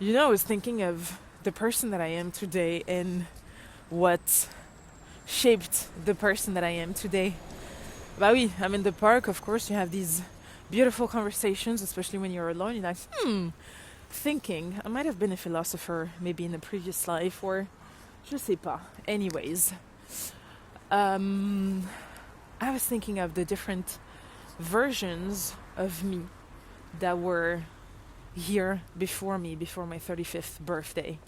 I was thinking of the person that I am today and what shaped the person that I am today. Bah oui, I'm in the park, of course, you have these beautiful conversations, especially when you're alone. You're like, thinking. I might have been a philosopher maybe in a previous life, or je sais pas. Anyways, um, I was thinking of the different versions of me that were here before me, before my 35th birthday.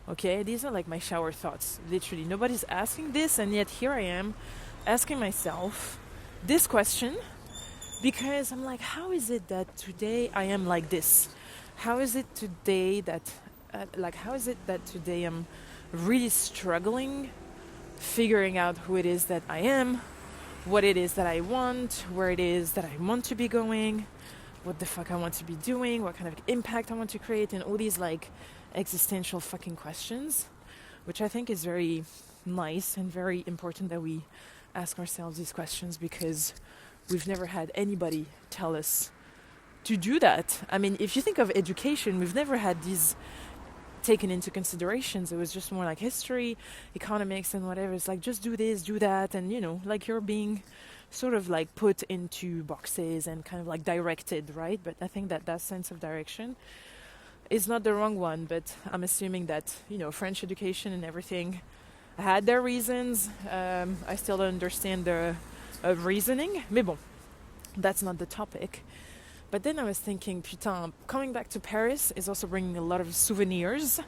Okay, these are like my shower thoughts, literally. Nobody's asking this, and yet here I am asking myself this question because I'm like, how is it that today I am like this? How is it today that, how is it that today I'm really struggling figuring out who it is that I am, what it is that I want, where it is that I want to be going, what the fuck I want to be doing, what kind of impact I want to create, and all these like existential fucking questions, which I think is very nice and very important that we ask ourselves these questions because we've never had anybody tell us to do that. I mean, if you think of education, we've never had these taken into considerations. It was just more like history, economics, and whatever. It's like, just do this, do that, and like you're being sort of like put into boxes and kind of like directed, right? But I think that sense of direction is not the wrong one, but I'm assuming that, French education and everything had their reasons. I still don't understand the reasoning, mais bon, that's not the topic. But then I was thinking, putain, coming back to Paris is also bringing a lot of souvenirs,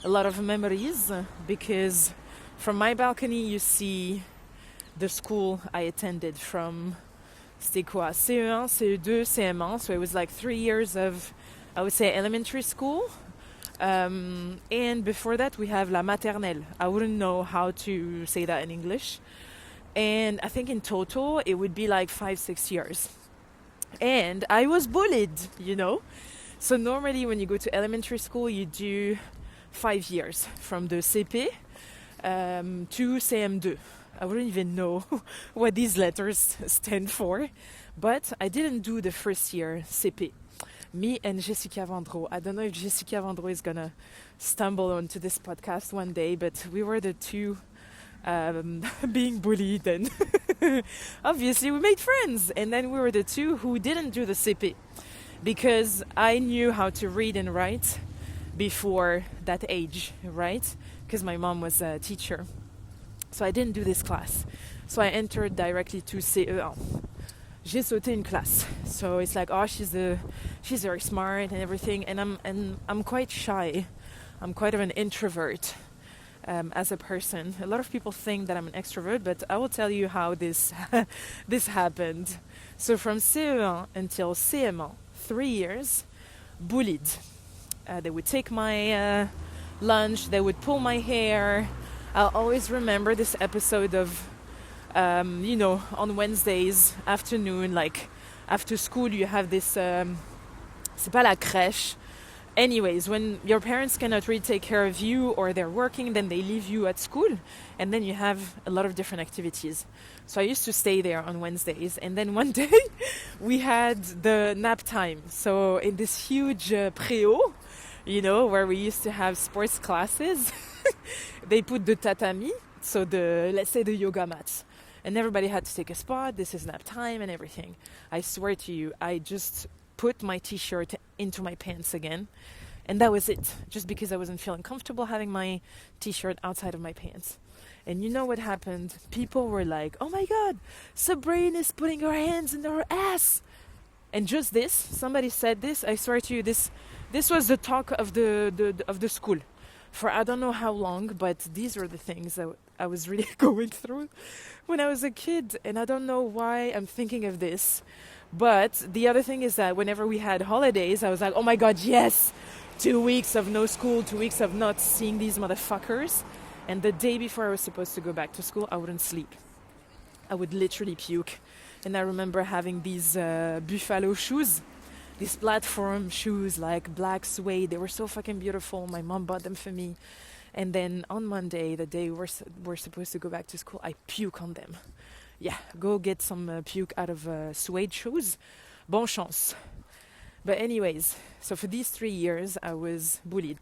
a lot of memories, because from my balcony you see the school I attended from, c'était quoi, CE1, CE2, CM1, so it was like 3 years of, I would say, elementary school. And before that we have la maternelle. I wouldn't know how to say that in English. And I think in total it would be like 5-6 years. And I was bullied, So normally when you go to elementary school, you do 5 years from the CP to CM2. I wouldn't even know what these letters stand for. But I didn't do the first year CP. Me and Jessica Vendreau. I don't know if Jessica Vendreau is gonna stumble onto this podcast one day, but we were the two being bullied, and obviously we made friends. And then we were the two who didn't do the CP because I knew how to read and write before that age, right? Because my mom was a teacher. So I didn't do this class. So I entered directly to CE1. J'ai sauté une classe. So it's like, oh, she's very smart and everything, and I'm quite shy. I'm quite of an introvert. As a person, a lot of people think that I'm an extrovert, but I will tell you how this this happened. So from CE1 until CM1, 3 years, bullied. They would take my lunch, they would pull my hair. I'll always remember this episode of, on Wednesdays afternoon, like after school, you have this. C'est pas la crèche. Anyways, when your parents cannot really take care of you or they're working, then they leave you at school, and then you have a lot of different activities. So I used to stay there on Wednesdays, and then one day we had the nap time. So in this huge préau, where we used to have sports classes, they put the tatami, so let's say the yoga mats, and everybody had to take a spot. This is nap time and everything. I swear to you, I just put my t-shirt into my pants again, and that was it, just because I wasn't feeling comfortable having my t-shirt outside of my pants. And you know what happened? People were like, oh my god, Sabrina is putting her hands in her ass. And just this, somebody said this, I swear to you, this was the talk of the school for I don't know how long, but these were the things that I was really going through when I was a kid, and I don't know why I'm thinking of this. But the other thing is that whenever we had holidays, I was like, oh my god, yes! 2 weeks of no school, 2 weeks of not seeing these motherfuckers. And the day before I was supposed to go back to school, I wouldn't sleep. I would literally puke. And I remember having these buffalo shoes, these platform shoes, like black suede. They were so fucking beautiful. My mom bought them for me. And then on Monday, the day we're supposed to go back to school, I puke on them. Yeah, go get some puke out of suede shoes. Bon chance. But anyways, so for these 3 years, I was bullied.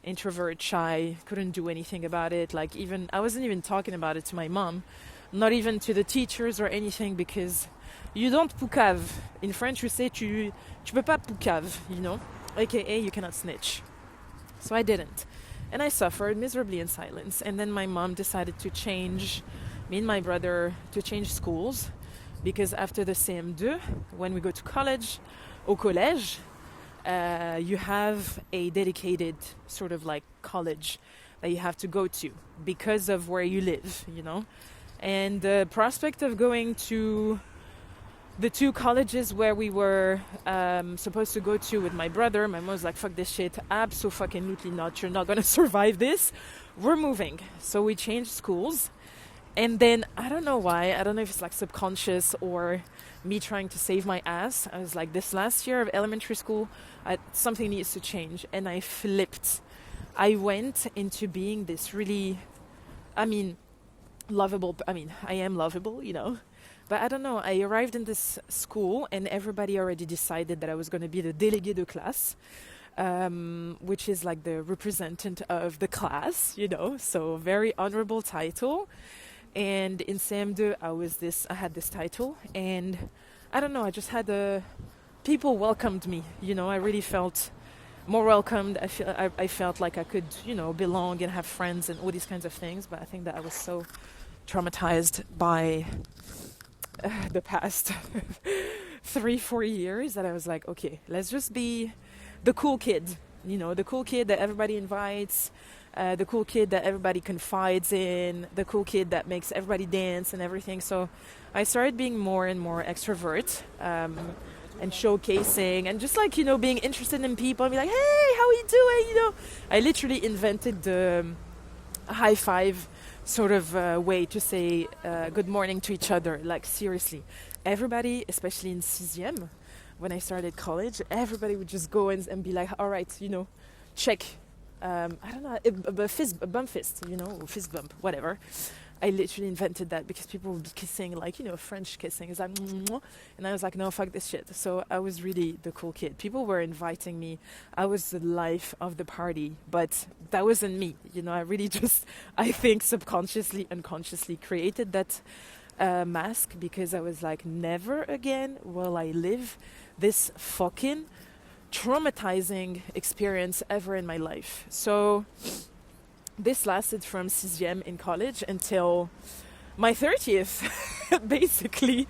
Introvert, shy, couldn't do anything about it. Like even, I wasn't even talking about it to my mom, not even to the teachers or anything, because you don't poucave. In French, we say tu peux pas poucave, you know? AKA, you cannot snitch. So I didn't. And I suffered miserably in silence. And then my mom decided to change, me and my brother, to change schools. Because after the CM2, when we go to college, au collège, you have a dedicated sort of like college that you have to go to because of where you live, you know? And the prospect of going to the two colleges where we were supposed to go to with my brother, my mom was like, fuck this shit, abso-fucking-lutely not, you're not gonna survive this, we're moving. So we changed schools. And then, I don't know why, I don't know if it's like subconscious or me trying to save my ass. I was like, this last year of elementary school, something needs to change. And I flipped. I went into being this really, lovable. I am lovable, you know. But I don't know, I arrived in this school and everybody already decided that I was going to be the délégué de classe, which is like the representative of the class, you know. So very honorable title. And in CM2, I had this title, and I don't know, I just had people welcomed me, you know. I really felt more welcomed. I felt like I could, you know, belong and have friends and all these kinds of things. But I think that I was so traumatized by the past 3-4 years that I was like, okay, let's just be the cool kid, you know, the cool kid that everybody invites. The cool kid that everybody confides in, the cool kid that makes everybody dance and everything. So I started being more and more extrovert and showcasing and just like, you know, being interested in people and be like, hey, how are you doing? You know, I literally invented the high five sort of way to say good morning to each other. Like seriously, everybody, especially in 6e, when I started college, everybody would just go and be like, all right, you know, check. I don't know, a bump fist, you know, or fist bump, whatever. I literally invented that because people would be kissing, like, you know, French kissing. It's like, and I was like, no, fuck this shit. So I was really the cool kid. People were inviting me. I was the life of the party, but that wasn't me. You know, I really just, I think subconsciously, unconsciously created that mask because I was like, never again will I live this fucking traumatizing experience ever in my life. So this lasted from 6e in college until my 30th, basically,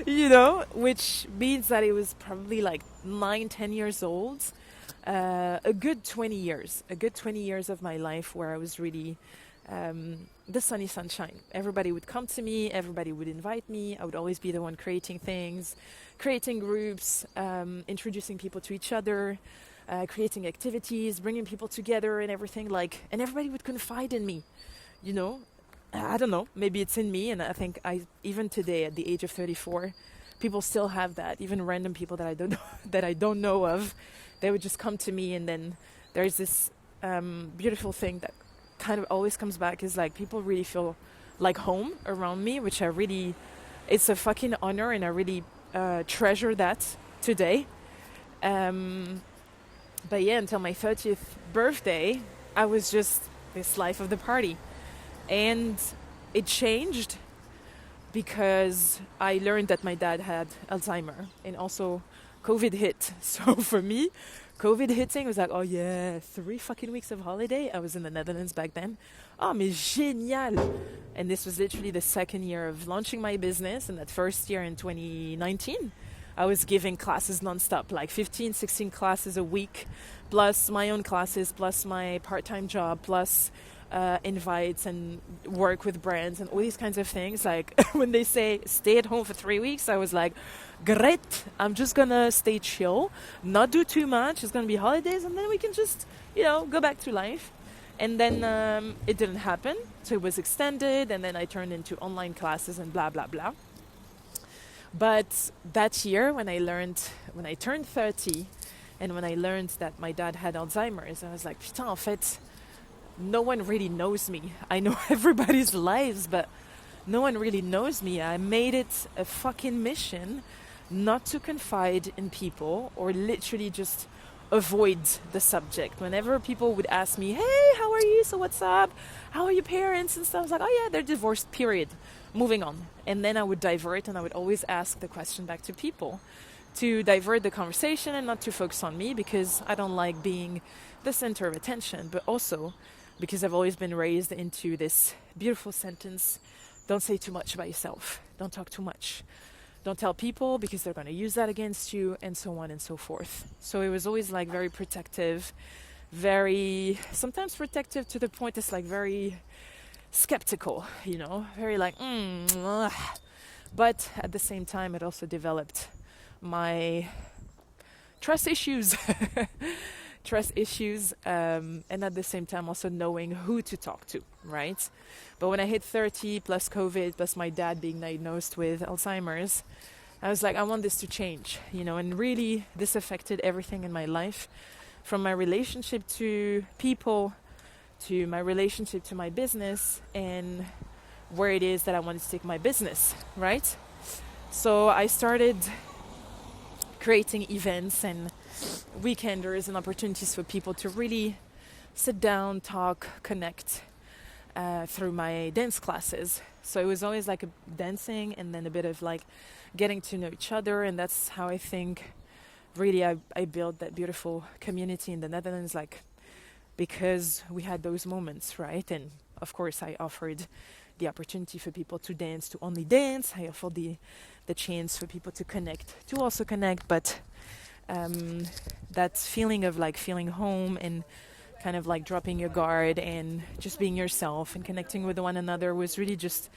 you know, which means that it was probably like 9-10 years old. A good 20 years of my life where I was really the sunny sunshine. Everybody would come to me, everybody would invite me. I would always be the one creating things, creating groups, introducing people to each other, creating activities, bringing people together and everything, like, and everybody would confide in me, you know. I don't know, maybe it's in me, and I think even today at the age of 34, people still have that. Even random people that I don't know, that I don't know of, they would just come to me, and then there's this beautiful thing that kind of always comes back, is like people really feel like home around me, which I really, it's a fucking honor, and I really treasure that today. But yeah, until my 30th birthday, I was just this life of the party. And it changed because I learned that my dad had Alzheimer, and also COVID hit. So for me, COVID hitting was like, oh yeah, 3 fucking weeks of holiday. I was in the Netherlands back then. Oh, mais génial. And this was literally the second year of launching my business. And that first year in 2019, I was giving classes nonstop, like 15, 16 classes a week, plus my own classes, plus my part-time job, plus invites and work with brands and all these kinds of things. Like when they say stay at home for 3 weeks, I was like, great, I'm just gonna stay chill, not do too much. It's gonna be holidays, and then we can just, you know, go back to life. And then it didn't happen, so it was extended, and then I turned into online classes and blah blah blah. But that year, when I turned 30, and when I learned that my dad had Alzheimer's, I was like, putain, en fait, no one really knows me. I know everybody's lives, but no one really knows me. I made it a fucking mission not to confide in people or literally just avoid the subject. Whenever people would ask me, hey, how are you? So what's up? How are your parents? And stuff, I was like, oh yeah, they're divorced, period. Moving on. And then I would divert and I would always ask the question back to people to divert the conversation and not to focus on me, because I don't like being the center of attention, but also because I've always been raised into this beautiful sentence: don't say too much about yourself. Don't talk too much. Don't tell people because they're going to use that against you, and so on and so forth. So it was always like very protective, very, sometimes protective to the point it's like very skeptical, you know, very like, but at the same time, it also developed my trust issues, and at the same time also knowing who to talk to, right? But when I hit 30 plus COVID plus my dad being diagnosed with Alzheimer's, I was like, I want this to change, you know, and really this affected everything in my life, from my relationship to people to my relationship to my business and where it is that I wanted to take my business, right? So I started creating events and weekenders and opportunities for people to really sit down, talk, connect through my dance classes. So it was always like a dancing and then a bit of like getting to know each other, and that's how I think really I built that beautiful community in the Netherlands, like because we had those moments, right? And of course I offered the opportunity for people to dance, to only dance. I offered the chance for people to connect, to also connect, but that feeling of like feeling home and kind of like dropping your guard and just being yourself and connecting with one another was really just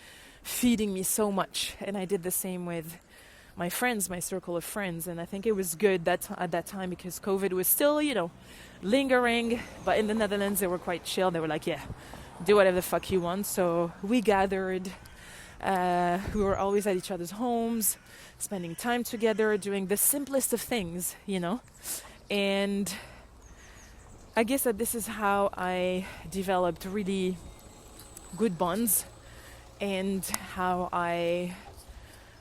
feeding me so much. And I did the same with my friends, my circle of friends, and I think it was good that at that time, because COVID was still, you know, lingering, but in the Netherlands they were quite chill. They were like, yeah, do whatever the fuck you want. So we gathered, we were always at each other's homes, spending time together, doing the simplest of things, you know. And I guess that this is how I developed really good bonds, and how I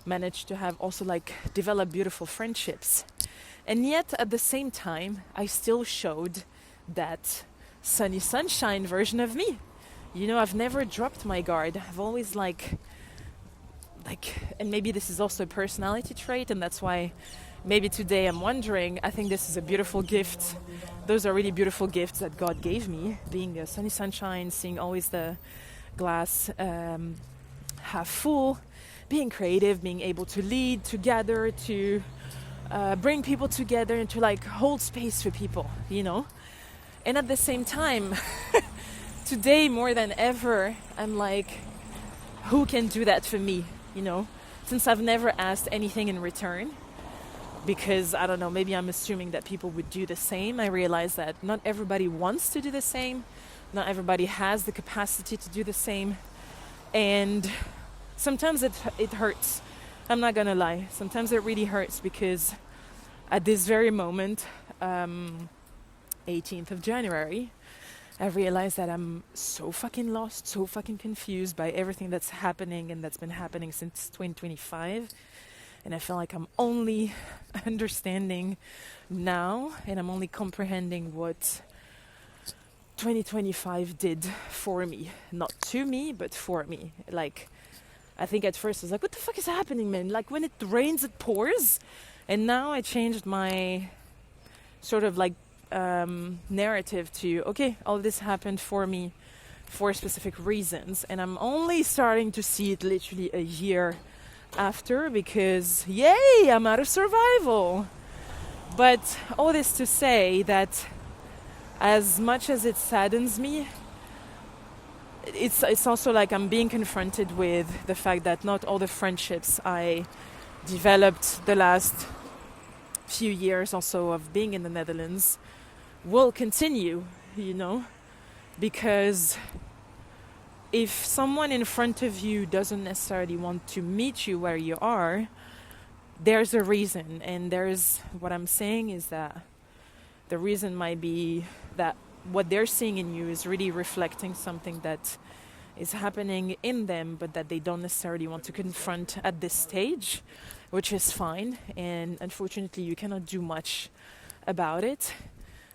managed to have also like develop beautiful friendships. And yet at the same time, I still showed that sunny sunshine version of me. You know, I've never dropped my guard. I've always like, and maybe this is also a personality trait, and that's why maybe today I'm wondering, I think this is a beautiful gift. Those are really beautiful gifts that God gave me, being a sunny sunshine, seeing always the glass half full, being creative, being able to lead, to gather, to bring people together, and to like hold space for people, you know. And at the same time, today more than ever, I'm like, who can do that for me, you know? Since I've never asked anything in return, because I don't know, maybe I'm assuming that people would do the same. I realize that not everybody wants to do the same. Not everybody has the capacity to do the same. And sometimes it hurts. I'm not gonna lie. Sometimes it really hurts, because at this very moment, 18th of January, I realized that I'm so fucking lost, so fucking confused by everything that's happening and that's been happening since 2025. And I feel like I'm only understanding now, and I'm only comprehending what 2025 did for me. Not to me, but for me. Like, I think at first I was like, what the fuck is happening, man? Like, when it rains, it pours. And now I changed my sort of like narrative to, okay, all of this happened for me for specific reasons. And I'm only starting to see it literally a year after, because yay, I'm out of survival. But all this to say that as much as it saddens me, it's also like I'm being confronted with the fact that not all the friendships I developed the last few years also of being in the Netherlands will continue, you know, because if someone in front of you doesn't necessarily want to meet you where you are, there's a reason. And what I'm saying is that the reason might be that what they're seeing in you is really reflecting something that is happening in them, but that they don't necessarily want to confront at this stage. which is fine. And unfortunately, you cannot do much about it.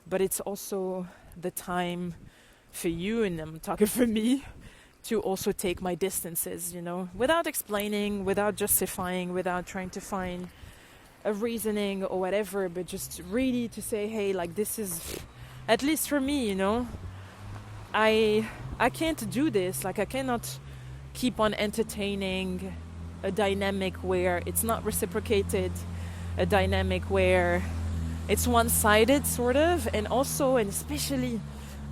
But it's also the time for you, and I'm talking for me, to also take my distances, without explaining, without justifying, without trying to find a reasoning or whatever, but just really to say, hey, like, this is, at least for me, I can't do this. Like, I cannot keep on entertaining a dynamic where it's not reciprocated, a dynamic where it's one-sided, sort of, and also, and especially,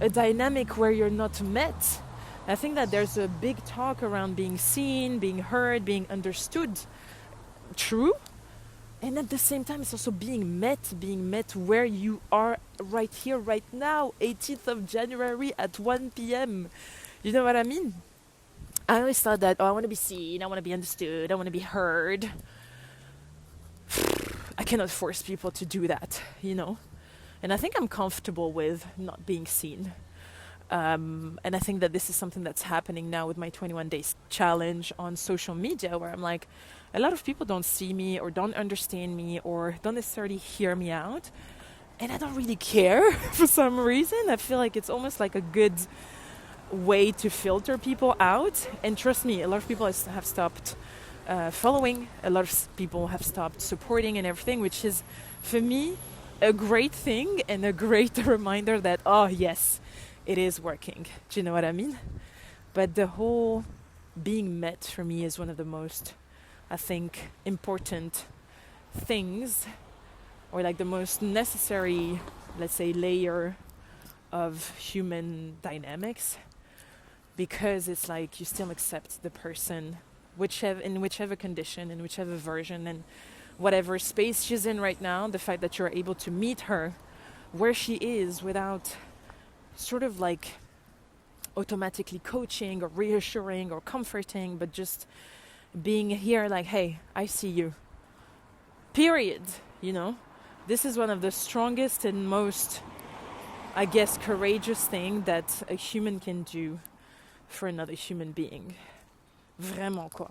a dynamic where you're not met. I think that there's a big talk around being seen, being heard, being understood. True. And at the same time, it's also being met where you are right here, right now, 18th of January at 1 p.m. You know what I mean? I always thought that, I want to be seen, I want to be understood, I want to be heard. I cannot force people to do that, And I think I'm comfortable with not being seen. And I think that this is something that's happening now with my 21 days challenge on social media, where I'm like, a lot of people don't see me or don't understand me or don't necessarily hear me out. And I don't really care for some reason. I feel like it's almost like a good way to filter people out. And trust me, a lot of people have stopped following. A lot of people have stopped supporting and everything, which is, for me, a great thing and a great reminder that, yes, it is working. Do you know what I mean? But the whole being met for me is one of the most, I think, important things, or like the most necessary, let's say, layer of human dynamics, because it's like you still accept the person, in whichever condition, in whichever version, and whatever space she's in right now. The fact that you're able to meet her where she is without sort of like automatically coaching or reassuring or comforting, but just being here like, hey, I see you. Period. This is one of the strongest and most, I guess, courageous thing that a human can do for another human being. Vraiment, quoi.